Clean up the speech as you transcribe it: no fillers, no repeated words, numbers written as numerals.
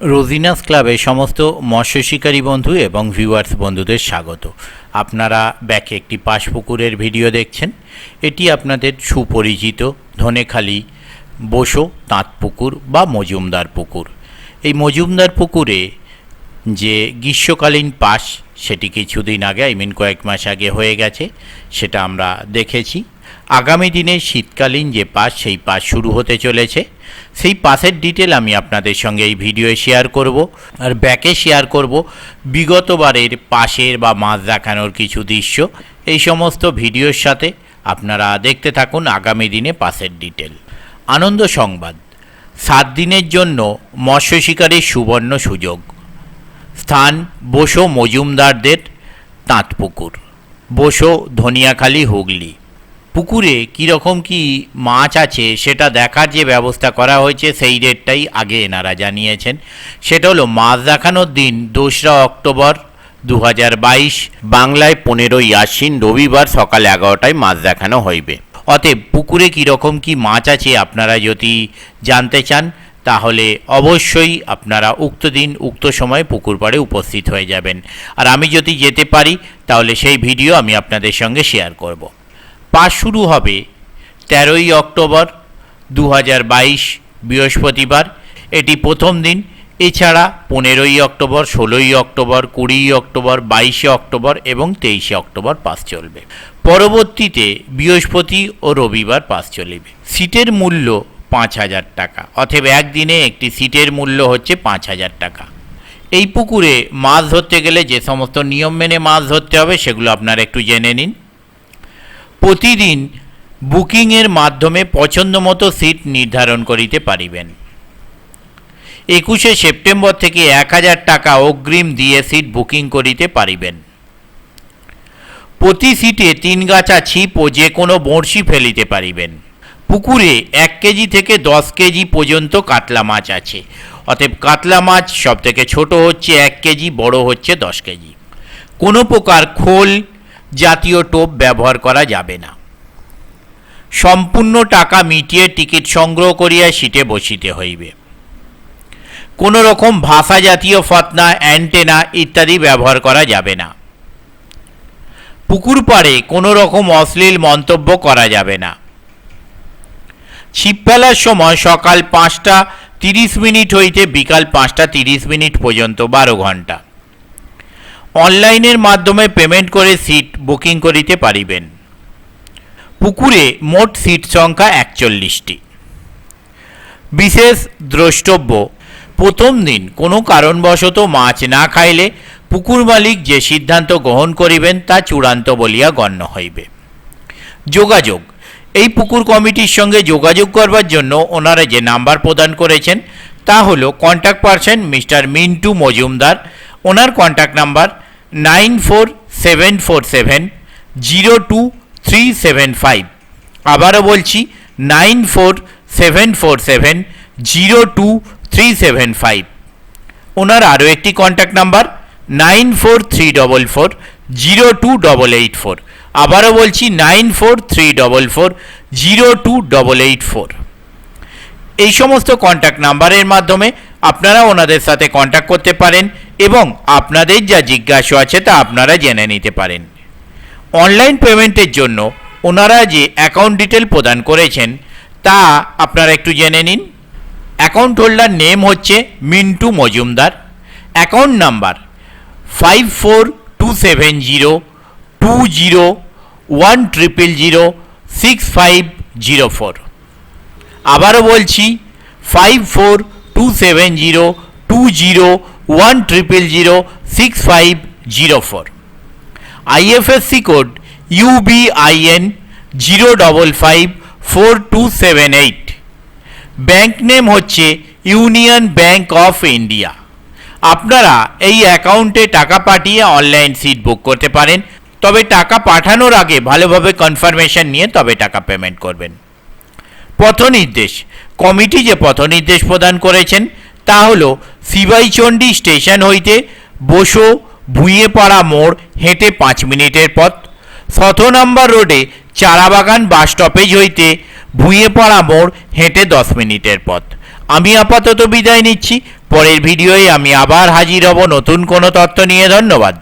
রোজিনাস ক্লাবে সমস্ত মৎস্য শিকারী বন্ধু এবং ভিউয়ার্স বন্ধুদের স্বাগত। আপনারা ব্যাকে একটি পাশপুকুরের ভিডিও দেখছেন। এটি আপনাদের সুপরিচিত ধনেখালি বোসো তাঁত পুকুর বা মজুমদার পুকুর। এই মজুমদার পুকুরে যে গ্রীষ্মকালীন পাস সেটি কিছুদিন আগে কয়েক মাস আগে হয়ে গেছে, সেটা আমরা দেখেছি। আগামী দিনে শীতকালীন যে পাস সেই পাস শুরু হতে চলেছে, সেই পাসের ডিটেল আমি আপনাদের সঙ্গে এই ভিডিওয়ে শেয়ার করব। আর ব্যাকে শেয়ার করব বিগতবারের পাসের বা মাছ দেখানোর কিছু দৃশ্য। এই সমস্ত ভিডিওর সাথে আপনারা দেখতে থাকুন আগামী দিনে পাসের ডিটেল। আনন্দ সংবাদ, 7 দিনের জন্য মৎস্য শিকারের সুবর্ণ সুযোগ। স্থান বোসো মজুমদারদের তাঁত পুকুর, বোসো ধনিয়াখালী হুগলি। পুকুরে কীরকম কি মাছ আছে সেটা দেখার যে ব্যবস্থা করা হয়েছে সেই ডেটটাই আগে এনারা জানিয়েছেন। সেটা হলো মাছ দেখানোর দিন 2রা অক্টোবর 2022, বাংলায় 15ই আশ্বিন রবিবার সকাল 11টায় মাছ দেখানো হইবে। অতএব পুকুরে কীরকম কি মাছ আছে আপনারা যদি জানতে চান তাহলে অবশ্যই আপনারা উক্ত দিন উক্ত সময়ে পুকুর পাড়ে উপস্থিত হয়ে যাবেন। আর আমি যদি যেতে পারি তাহলে সেই ভিডিও আমি আপনাদের সঙ্গে শেয়ার করব। পাস শুরু হবে 13ই অক্টোবর 2022 বৃহস্পতিবার, এটি প্রথম দিন। এছাড়া 15ই অক্টোবর, 16ই অক্টোবর, 20ই অক্টোবর, 22শে অক্টোবর এবং 23শে অক্টোবর পাস চলবে। পরবর্তীতে বৃহস্পতি ও রবিবার পাস চলবে। সিটের মূল্য 5,000 টাকা, অতএব একদিনে একটি সিটের মূল্য হচ্ছে 5,000 টাকা। এই পুকুরে মাছ ধরতে গেলে যে সমস্ত নিয়ম মেনে মাছ ধরতে হবে সেগুলো আপনারা একটু জেনে নিন। প্রতিদিন বুকিংয়ের মাধ্যমে পছন্দ মতো সিট নির্ধারণ করিতে পারিবেন। 21শে সেপ্টেম্বর থেকে 1,000 টাকা অগ্রিম দিয়ে সিট বুকিং করিতে পারিবেন। প্রতি সিটে 3 গাছা ছিপ ও যে কোনো বড়শি ফেলিতে পারিবেন। পুকুরে 1 কেজি থেকে 10 কেজি পর্যন্ত কাতলা মাছ আছে, অতএব কাতলা মাছ সব থেকে ছোট হচ্ছে 1 কেজি, বড় হচ্ছে 10 কেজি। কোনো প্রকার খোল জাতীয় টোপ ব্যবহার করা যাবে না। সম্পূর্ণ টাকা মিটিয়ে টিকিট সংগ্রহ করিয়া সিটে বসিতে হইবে। কোনো রকম ভাষা জাতীয় ফতনা, অ্যান্টেনা ইত্যাদি ব্যবহার করা যাবে না। পুকুর পাড়ে কোনো রকম অশ্লীল মন্তব্য করা যাবে না। ছিপ ফেলার সময় সকাল 5টা 30 মিনিট হইতে বিকাল 5টা 30 মিনিট পর্যন্ত 12 ঘন্টা। অনলাইনের মাধ্যমে পেমেন্ট করে সিট বুকিং করিতে পারিবেন। পুকুরে মোট সিট সংখ্যা 41টি। বিশেষ দ্রষ্টব্য, প্রথম দিন কোনো কারণবশত মাছ না খাইলে পুকুর মালিক যে সিদ্ধান্ত গ্রহণ করিবেন তা চূড়ান্ত বলিয়া গণ্য হইবে। যোগাযোগ, এই পুকুর কমিটির সঙ্গে যোগাযোগ করবার জন্য ওনারা যে নাম্বার প্রদান করেছেন তা হলো contact person mister Mintu Majumdar. ওনার কন্ট্যাক্ট নাম্বার 9474702375। আবারও বলছি 9474702375। ওনার আরও একটি কন্ট্যাক্ট নাম্বার 9434402884। আবারও বলছি 9434402884। এই সমস্ত কন্ট্যাক্ট নাম্বারের মাধ্যমে আপনারা ওনাদের সাথে কন্ট্যাক্ট করতে পারেন এবং আপনাদের যা জিজ্ঞাসা আছে তা আপনারা জেনে নিতে পারেন। অনলাইন পেমেন্টের জন্য ওনারা যে অ্যাকাউন্ট ডিটেল প্রদান করেছেন তা আপনারা একটু জেনে নিন। অ্যাকাউন্ট হোল্ডার নেম হচ্ছে মিন্টু মজুমদার। Account number 54270201006504। আবারও বলছি 54270201006504। IFSC code UBIN 0554278। Bank name হচ্ছে ইউনিয়ন ব্যাংক অফ ইন্ডিয়া। আপনারা এই অ্যাকাউন্টে টাকা পাঠিয়ে অনলাইন সিট বুক করতে পারেন, তবে টাকা পাঠানোর আগে ভালোভাবে কনফার্মেশন নিয়ে তবে টাকা পেমেন্ট করবেন। পথনির্দেশ, কমিটি যে পথনির্দেশ প্রদান করেছেন তা হলো শিবাইচণ্ডী স্টেশন হইতে বোসো ভুঁইয়েপাড়া মোড় হেঁটে 5 মিনিটের পথ। 7 নম্বর রোডে চারাবাগান বাস স্টপেজ হইতে ভুঁইয়েপাড়া মোড় হেঁটে 10 মিনিটের পথ। আমি আপাতত বিদায় নিচ্ছি। পরের ভিডিওয়ে আমি আবার হাজির হব নতুন কোনো তথ্য নিয়ে। ধন্যবাদ।